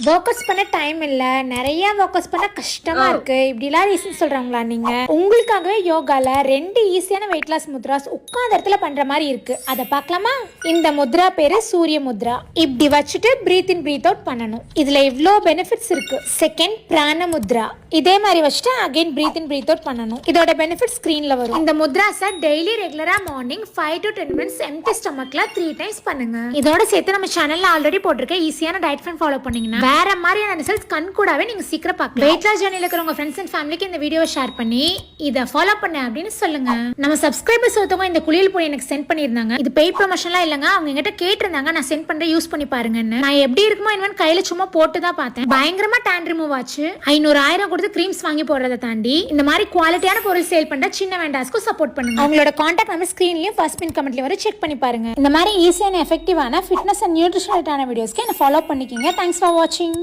Focus பண்ண time இல்ல, நிறைய ஃபோக்கஸ் பண்ண கஷ்டமா இருக்கு, இப்படிலாம் ரீசன் சொல்றாங்களா நீங்க? உங்களுக்காகவே யோகால 2 ஈஸியான வெயிட் லாஸ் முத்ராஸ் உட்கார்ந்த இடத்துல பண்ற மாதிரி இருக்கு. அதை பார்க்கலாமா? இந்த முத்ரா பேரு சூரிய முத்ரா. இப்படி வச்சுட்டு பிரீத் இன் பிரீத் அவுட் பண்ணணும். இதுல இவ்ளோ பெனிஃபிட்ஸ் இருக்கு. செகண்ட் பிராண முத்ரா. இதே மாதிரி வச்சுட்டு again breathe in breathe out பண்ணணும். இதோட பெனிஃபிட் ஸ்கிரீன்ல வரும். இந்த முத்ராஸை டெய்லி ரெகுலரா மார்னிங் 5 to 10 minutes எம்டி ஸ்டமக்ல 3 times பண்ணுங்க. இதோட சேர்த்து நம்ம சேனல்ல ஆல்ரெடி போட்டிருக்க ஈஸியான டயட் பிளான் ஃபாலோ பண்ணீங்கன்னா வேற மாதிரியான ரிசல்ட்ஸ் கண் கூடவே நீங்க சீக்கிரம் பார்க்கலாம். வெயிட் லாஸ் ஜர்னில இருக்கிற உங்க ஃப்ரெண்ட்ஸ் அண்ட் ஃபேமிலிக்கு இந்த வீடியோவை ஷேர் பண்ணி இதை ஃபாலோ பண்ண அப்படின்னு சொல்லுங்க. நம்ம சப்ஸ்கிரைபர்ஸ் ஒருத்தவங்க இந்த குளியல் பொடி எனக்கு சென்ட் பண்ணியிருந்தாங்க. இது பெய்ட் ப்ரொமோஷன்லாம் இல்லைங்க, அவங்க என்கிட்ட கேட்டிருந்தாங்க நான் சென்ட் பண்ற யூஸ் பண்ணி பாருங்கன்னு. நான் எப்படி இருக்குமோ என்னன்னு கையில சும்மா போட்டு தான் பார்த்தேன். பயங்கரமா டேன் ரிமூவ் ஆச்சு. 500,000 கொடுத்து கிரீம்ஸ் வாங்கி போடுறதை தாண்டி இந்த மாதிரி குவாலிட்டியான பொருள் சேல் பண்ற சின்ன வேண்டாஸ்க்கு சப்போர்ட் பண்ணுங்க. அவங்களோட கான்டாக்ட் நம்பர் ஸ்கிரீன்லயும் ஃபர்ஸ்ட் பின் கமெண்ட்லயும் வர செக் பண்ணி பாருங்க. இந்த மாதிரி ஈஸியான எஃபெக்டிவான ஃபிட்னஸ் அண்ட் நியூட்ரிஷன் வீடியோஸ்க்கு என்ன ஃபாலோ பண்ணிக்கிங்க. தேங்க்ஸ் ஃபார் வாட்சிங்.